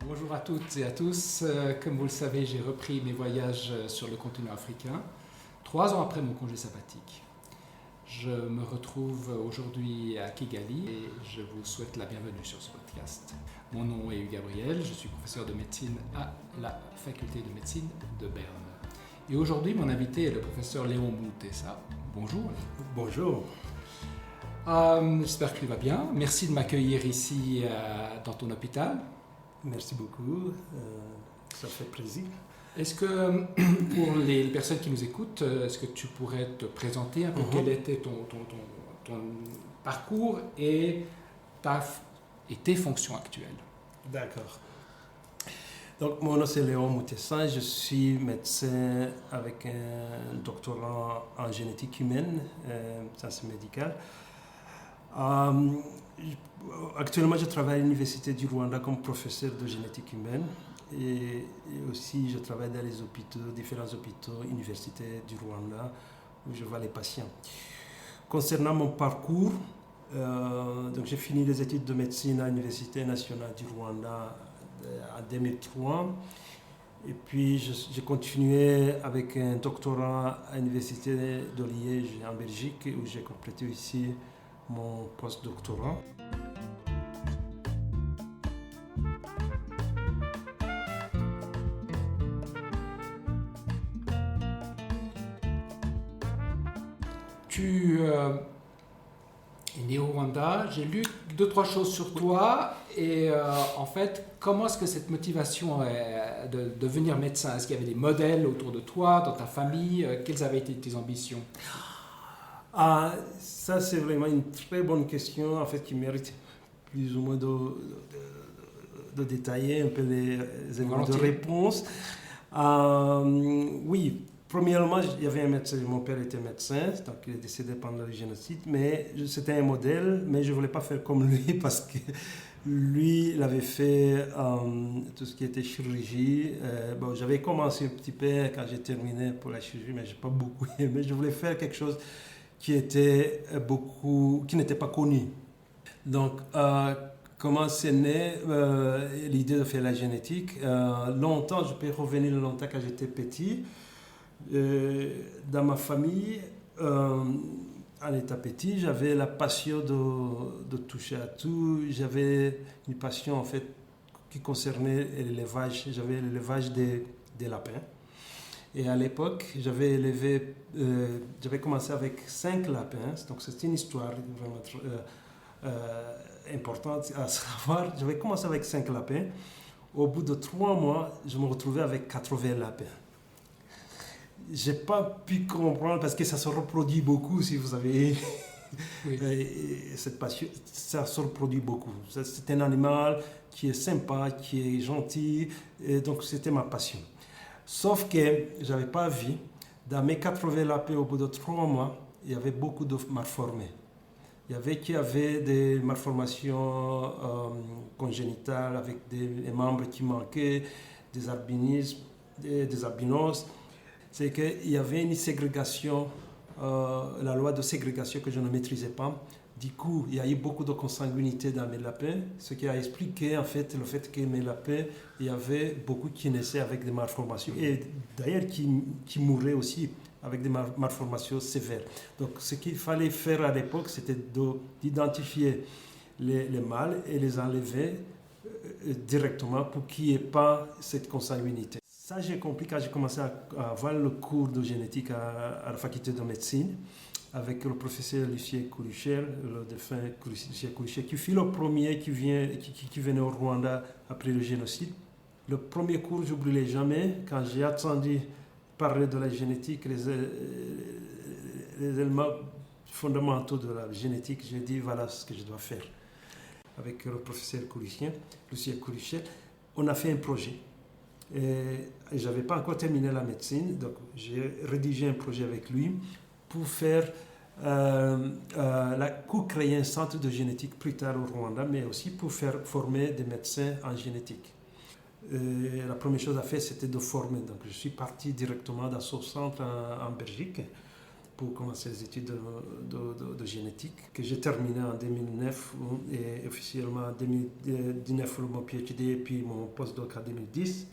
Bonjour à toutes et à tous. Comme vous le savez, j'ai repris mes voyages sur le continent africain, 3 ans après mon congé sabbatique. Je me retrouve aujourd'hui à Kigali et je vous souhaite la bienvenue sur ce podcast. Mon nom est Hugues Gabriel, je suis professeur de médecine à la faculté de médecine de Berne. Et aujourd'hui, mon invité est le professeur Léon Moutessa. Bonjour. Bonjour. J'espère que tu vas bien. Merci de m'accueillir ici dans ton hôpital. Merci beaucoup, ça fait plaisir. Est-ce que, pour les personnes qui nous écoutent, est-ce que tu pourrais te présenter un peu quel était ton parcours et tes fonctions actuelles? D'accord. Donc, mon nom c'est Léon Moutessa, je suis médecin avec un doctorat en génétique humaine, sciences médicales. Actuellement, je travaille à l'Université du Rwanda comme professeur de génétique humaine et aussi je travaille dans les hôpitaux, différents hôpitaux universitaires du Rwanda où je vois les patients. Concernant mon parcours, donc j'ai fini les études de médecine à l'Université nationale du Rwanda en 2003 et puis j'ai continué avec un doctorat à l'Université de Liège en Belgique où j'ai complété ici mon post-doctorat. Tu es né au Rwanda, j'ai lu 2-3 choses sur toi et en fait, comment est-ce que cette motivation de devenir médecin, est-ce qu'il y avait des modèles autour de toi, dans ta famille, quelles avaient été tes ambitions? Ça c'est vraiment une très bonne question en fait qui mérite plus ou moins de détailler un peu les éléments de réponse. Oui, premièrement, il y avait un médecin, mon père était médecin, donc il est décédé pendant le génocide, mais c'était un modèle, mais je ne voulais pas faire comme lui parce que lui, il avait fait tout ce qui était chirurgie. Bon, j'avais commencé un petit peu quand j'ai terminé pour la chirurgie, mais je n'ai pas beaucoup aimé. Je voulais faire quelque chose qui n'était pas connu. Donc, comment c'est né l'idée de faire la génétique? Longtemps, je peux revenir longtemps quand j'étais petit. Dans ma famille, en étant petit, j'avais la passion de toucher à tout. J'avais une passion en fait qui concernait l'élevage. J'avais l'élevage des lapins. Et à l'époque, j'avais commencé avec 5 lapins. Donc c'était une histoire vraiment importante à savoir. J'avais commencé avec 5 lapins. Au bout de 3 mois, je me retrouvais avec 80 lapins. Je n'ai pas pu comprendre parce que ça se reproduit beaucoup, si vous avez oui. Cette passion. Ça se reproduit beaucoup. C'est un animal qui est sympa, qui est gentil. Et donc c'était ma passion. Sauf que je n'avais pas vu, dans mes 80 lapins, au bout de 3 mois, il y avait beaucoup de malformés. Il y avait qui avaient des malformations congénitales avec des membres qui manquaient, des albinismes, des albinos. C'est qu'il y avait une ségrégation, la loi de ségrégation que je ne maîtrisais pas. Du coup, il y a eu beaucoup de consanguinité dans mes lapins, ce qui a expliqué en fait le fait que mes lapins, il y avait beaucoup qui naissaient avec des malformations et d'ailleurs qui mouraient aussi avec des malformations sévères. Donc ce qu'il fallait faire à l'époque, c'était d'identifier les mâles et les enlever directement pour qu'il n'y ait pas cette consanguinité. Ça, j'ai compris quand j'ai commencé à avoir le cours de génétique à la faculté de médecine, avec le professeur Lucien Kourouchel, le défunt Lucien Kourouchel, qui fut le premier qui venait au Rwanda après le génocide. Le premier cours, je n'oublierai jamais, quand j'ai entendu parler de la génétique, les éléments fondamentaux de la génétique, j'ai dit voilà ce que je dois faire. Avec le professeur Lucien Kourouchel, on a fait un projet. Et je n'avais pas encore terminé la médecine, donc j'ai rédigé un projet avec lui pour faire créer un centre de génétique plus tard au Rwanda, mais aussi pour faire former des médecins en génétique. Et la première chose à faire, c'était de former. Donc je suis parti directement dans ce centre en Belgique pour commencer les études de génétique, que j'ai terminé en 2009 et officiellement en 2019 mon PhD et puis mon postdoc en 2010.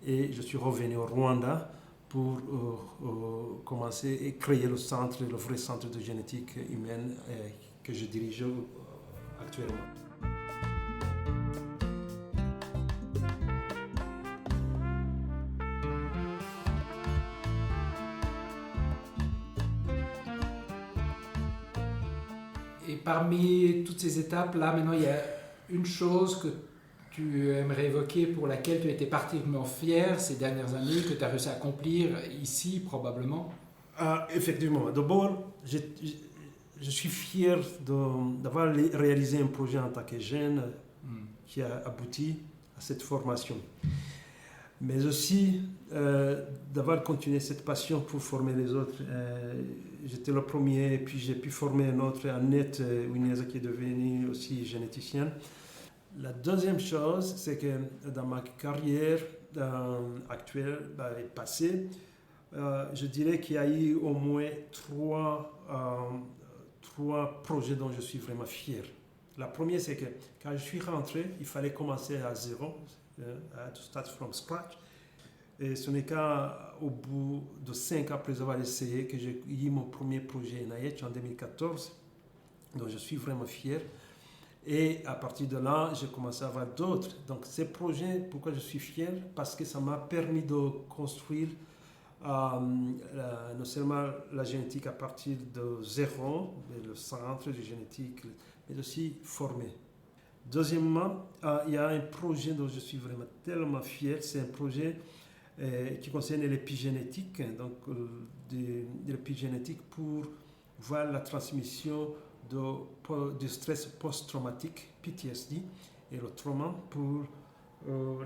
Et je suis revenu au Rwanda pour commencer et créer le vrai centre de génétique humaine que je dirige actuellement. Et parmi toutes ces étapes, là maintenant, il y a une chose que tu aimerais évoquer, pour laquelle tu as été particulièrement fier ces dernières années, que tu as réussi à accomplir ici probablement? Effectivement. D'abord, je suis fier d'avoir réalisé un projet en tant que jeune qui a abouti à cette formation. Mais aussi d'avoir continué cette passion pour former les autres. J'étais le premier, et puis j'ai pu former un autre, Annette Wineza, qui est devenue aussi généticienne. La deuxième chose, c'est que dans ma carrière actuelle et passée, je dirais qu'il y a eu au moins trois projets dont je suis vraiment fier. La première, c'est que quand je suis rentré, il fallait commencer à zéro, to start from scratch. Et ce n'est qu'au bout de 5 ans après avoir essayé que j'ai eu mon premier projet NIH en 2014, dont je suis vraiment fier. Et à partir de là, j'ai commencé à avoir d'autres. Donc ces projets, pourquoi je suis fier? Parce que ça m'a permis de construire non seulement la génétique à partir de zéro, le centre de génétique, mais aussi former. Deuxièmement, il y a un projet dont je suis vraiment tellement fier. C'est un projet qui concerne l'épigénétique, donc l'épigénétique pour voir la transmission du stress post-traumatique, PTSD, et le trauma pour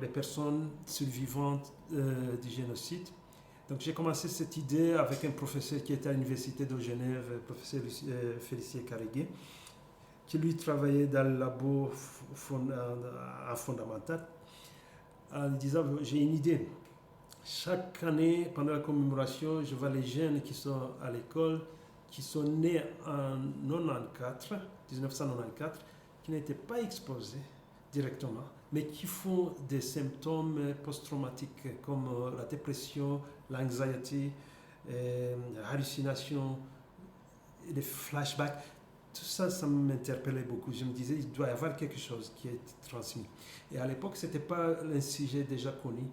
les personnes survivantes du génocide. Donc j'ai commencé cette idée avec un professeur qui était à l'université de Genève, le professeur Félicien Carigué, qui lui travaillait dans le labo fondamental, en disant j'ai une idée. Chaque année, pendant la commémoration, je vois les jeunes qui sont à l'école, qui sont nés en 1994, qui n'étaient pas exposés directement, mais qui font des symptômes post-traumatiques comme la dépression, l'anxiety, hallucinations, les flashbacks. Tout ça, ça m'interpellait beaucoup. Je me disais, il doit y avoir quelque chose qui est transmis. Et à l'époque, ce n'était pas un sujet déjà connu,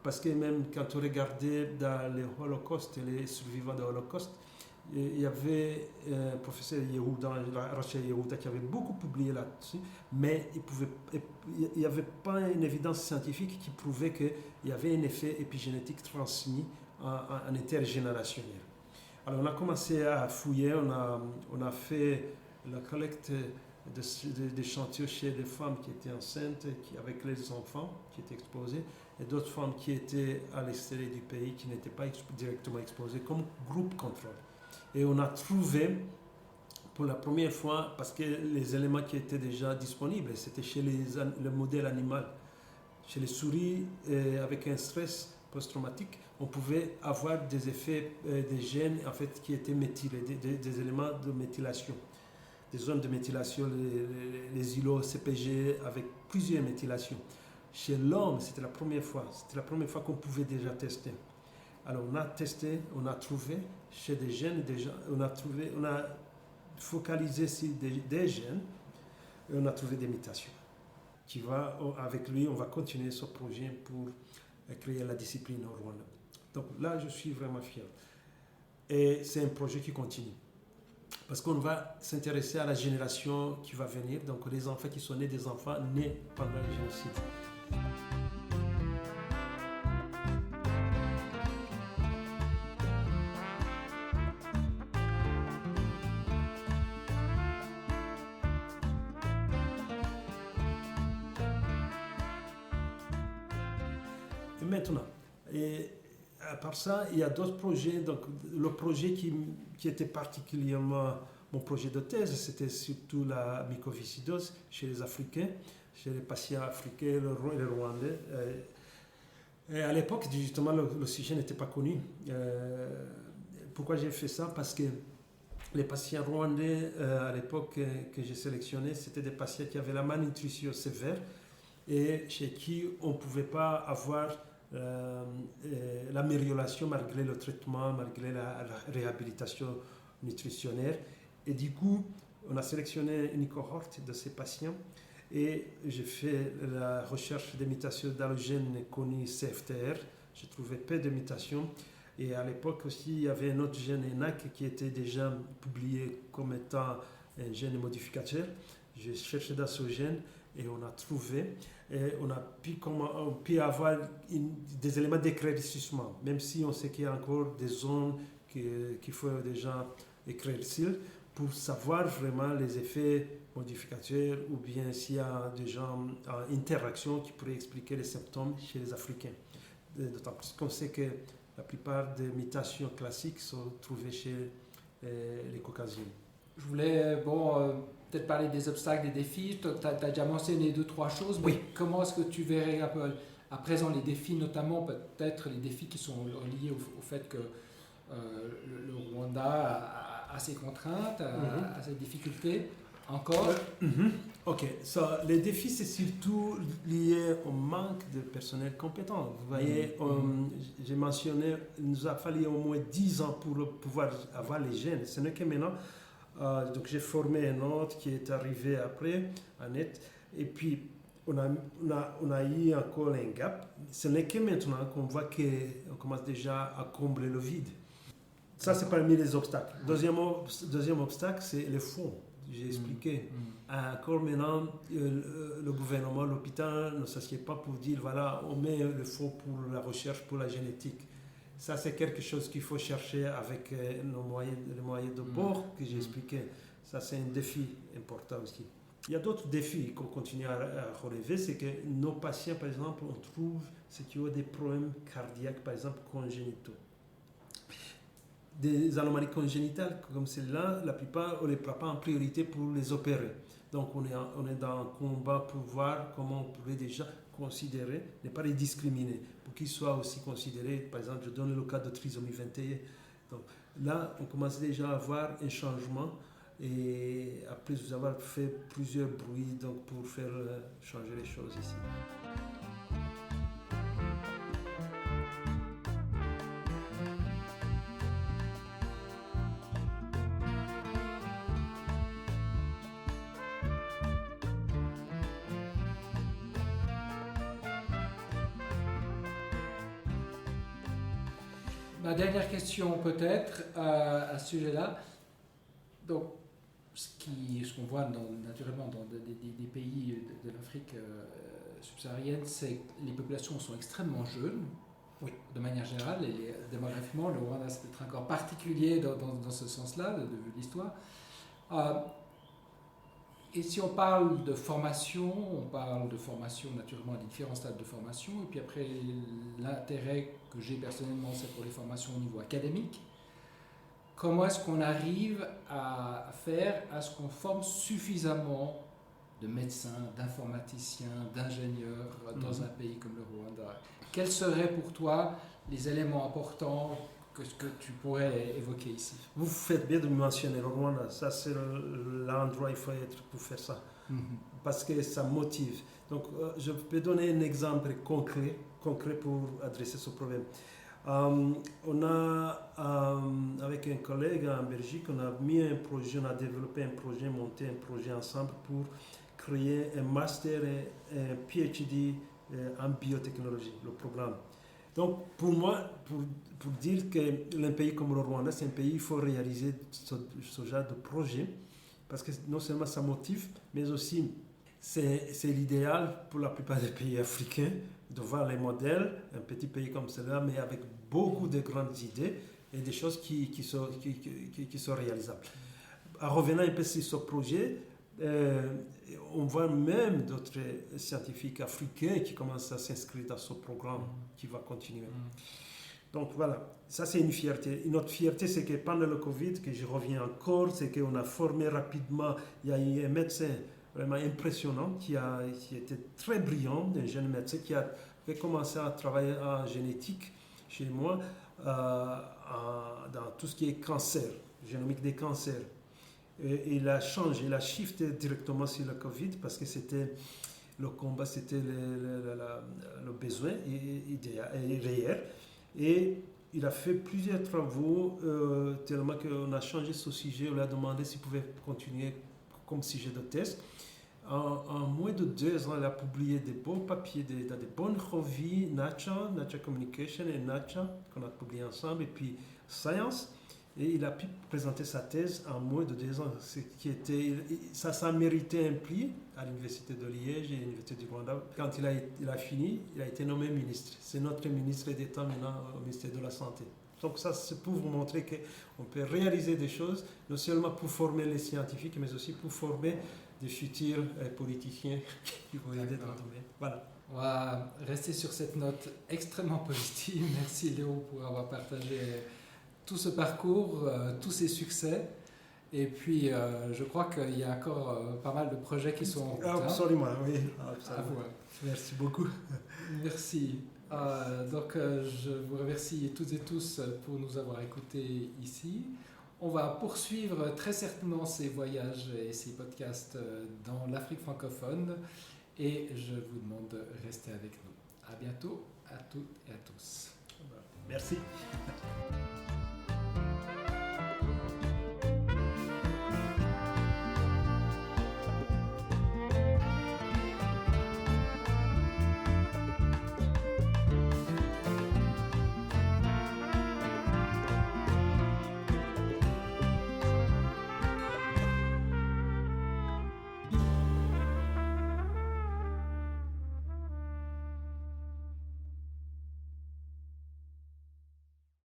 parce que même quand on regardait dans le Holocauste, les survivants de l'Holocauste, il y avait un professeur Yehuda, Rachel Yehuda, qui avait beaucoup publié là-dessus, mais il n'y avait pas une évidence scientifique qui prouvait qu'il y avait un effet épigénétique transmis en intergénérationnel. Alors on a commencé à fouiller, on a fait la collecte d'échantillons chez des femmes qui étaient enceintes, avec les enfants qui étaient exposés, et d'autres femmes qui étaient à l'extérieur du pays, qui n'étaient pas directement exposées, comme groupe contrôle. Et on a trouvé, pour la première fois, parce que les éléments qui étaient déjà disponibles, c'était chez le modèle animal, chez les souris, avec un stress post-traumatique, on pouvait avoir des effets des gènes en fait, qui étaient méthylés, des éléments de méthylation, des zones de méthylation, les îlots CPG avec plusieurs méthylations. Chez l'homme, c'était la première fois qu'on pouvait déjà tester. Alors on a testé, on a trouvé chez des gènes, on a focalisé sur des gènes et on a trouvé des mutations. Avec lui, on va continuer ce projet pour créer la discipline au Rwanda. Donc là, je suis vraiment fier. Et c'est un projet qui continue. Parce qu'on va s'intéresser à la génération qui va venir, donc les enfants qui sont nés des enfants nés pendant le génocide. Et maintenant, à part ça, il y a d'autres projets. Donc, le projet qui était particulièrement mon projet de thèse, c'était surtout la mycoviscidose chez les Africains, chez les patients africains et les Rwandais. Et à l'époque, justement, le sujet n'était pas connu. pourquoi j'ai fait ça? Parce que les patients rwandais, à l'époque que j'ai sélectionné, c'était des patients qui avaient la malnutrition sévère et chez qui on ne pouvait pas avoir l'amélioration malgré le traitement, malgré la réhabilitation nutritionnelle. Et du coup, on a sélectionné une cohorte de ces patients et j'ai fait la recherche des mutations d'allogènes connus CFTR. J'ai trouvé peu de mutations. Et à l'époque aussi, il y avait un autre gène ENAC qui était déjà publié comme étant un gène modificateur. J'ai cherché dans ce gène et on a trouvé. Et on a pu avoir des éléments d'éclaircissement, même si on sait qu'il y a encore des zones qu'il faut déjà éclaircir pour savoir vraiment les effets modificateurs ou bien s'il y a déjà une interaction qui pourrait expliquer les symptômes chez les Africains. D'autant plus qu'on sait que la plupart des mutations classiques sont trouvées chez les Caucasiens. Je voulais peut-être parler des obstacles, des défis. Tu as déjà mentionné 2-3 choses, mais oui. Comment est-ce que tu verrais à présent les défis, notamment peut-être les défis qui sont liés au fait que le Rwanda a ses contraintes, a ses difficultés encore? Ok, les défis, c'est surtout lié au manque de personnel compétent. Vous voyez, j'ai mentionné, il nous a fallu au moins 10 ans pour pouvoir avoir les gènes. Ce n'est que maintenant. Donc j'ai formé un autre qui est arrivé après, Annette, et puis on a eu encore un gap. Ce n'est que maintenant qu'on voit qu'on commence déjà à combler le vide. Ça, c'est parmi les obstacles. Deuxième obstacle, c'est les fonds. J'ai expliqué. Encore maintenant, le gouvernement, l'hôpital ne s'assied pas pour dire, voilà, on met le fonds pour la recherche, pour la génétique. Ça, c'est quelque chose qu'il faut chercher avec les moyens de bord que j'ai expliqué. Ça, c'est un défi important aussi. Il y a d'autres défis qu'on continue à relever, c'est que nos patients, par exemple, on trouve ceux qui ont des problèmes cardiaques, par exemple, congénitaux. Des anomalies congénitales comme celle-là, la plupart, on ne les prend pas en priorité pour les opérer. Donc, on est dans un combat pour voir comment on pourrait déjà considérer, ne pas les discriminer, pour qu'ils soient aussi considérés. Par exemple, je donne le cas de trisomie 21. Donc, là, on commence déjà à avoir un changement et après vous avoir fait plusieurs bruits donc, pour faire changer les choses ici. Ma dernière question peut-être à ce sujet-là. Donc, ce qu'on voit naturellement dans des pays de l'Afrique subsaharienne, c'est que les populations sont extrêmement jeunes. Oui. De manière générale, et démographiquement, le Rwanda c'est peut-être encore particulier dans ce sens-là, de l'histoire. Et si on parle de formation, on parle de formation naturellement à différents stades de formation, et puis après l'intérêt que j'ai personnellement c'est pour les formations au niveau académique. Comment est-ce qu'on arrive à faire à ce qu'on forme suffisamment de médecins, d'informaticiens, d'ingénieurs dans un pays comme le Rwanda? Quels seraient pour toi les éléments importants que tu pourrais évoquer ici? Vous faites bien de mentionner le Rwanda, ça c'est l'endroit où il faut être pour faire ça, parce que ça motive. Donc je peux donner un exemple concret pour adresser ce problème. On a, avec un collègue en Belgique, on a mis un projet, on a développé un projet, monté un projet ensemble pour créer un master et un PhD en biotechnologie, le programme. Donc, pour moi, pour dire qu'un pays comme le Rwanda, c'est un pays, il faut réaliser ce genre de projet, parce que non seulement ça motive, mais aussi c'est l'idéal pour la plupart des pays africains de voir les modèles, un petit pays comme celui-là, mais avec beaucoup de grandes idées et des choses qui sont réalisables. En revenant un peu sur ce projet, on voit même d'autres scientifiques africains qui commencent à s'inscrire dans ce programme qui va continuer. Donc voilà, ça c'est une fierté. Une autre fierté, c'est que pendant le Covid, que je reviens encore, c'est qu'on a formé rapidement, il y a eu un médecin vraiment impressionnant qui était très brillant, un jeune médecin qui a commencé à travailler en génétique chez moi dans tout ce qui est cancer, génomique des cancers. Et il a changé, il a shifté directement sur le Covid parce que c'était le combat, c'était le besoin réel. Et il a fait plusieurs travaux, tellement qu'on a changé ce sujet, on lui a demandé s'il pouvait continuer comme sujet de thèse. En moins de 2 ans, il a publié des bons papiers dans des bonnes revues, Nature Communication et Nature, qu'on a publié ensemble, et puis Science. Et il a pu présenter sa thèse en moins de 2 ans, ça a mérité un prix à l'Université de Liège et à l'Université du Rwanda. Quand il a fini, il a été nommé ministre. C'est notre ministre d'État maintenant au ministère de la Santé. Donc ça, c'est pour vous montrer qu'on peut réaliser des choses, non seulement pour former les scientifiques, mais aussi pour former des futurs politiciens qui vont aider dans le domaine. Voilà. On va rester sur cette note extrêmement positive. Merci Léo pour avoir partagé tout ce parcours, tous ces succès. Et puis, je crois qu'il y a encore pas mal de projets qui sont en route. Absolument, oui. Absolument. Merci beaucoup. Merci. Donc, je vous remercie toutes et tous pour nous avoir écoutés ici. On va poursuivre très certainement ces voyages et ces podcasts dans l'Afrique francophone. Et je vous demande de rester avec nous. À bientôt, à toutes et à tous. Merci.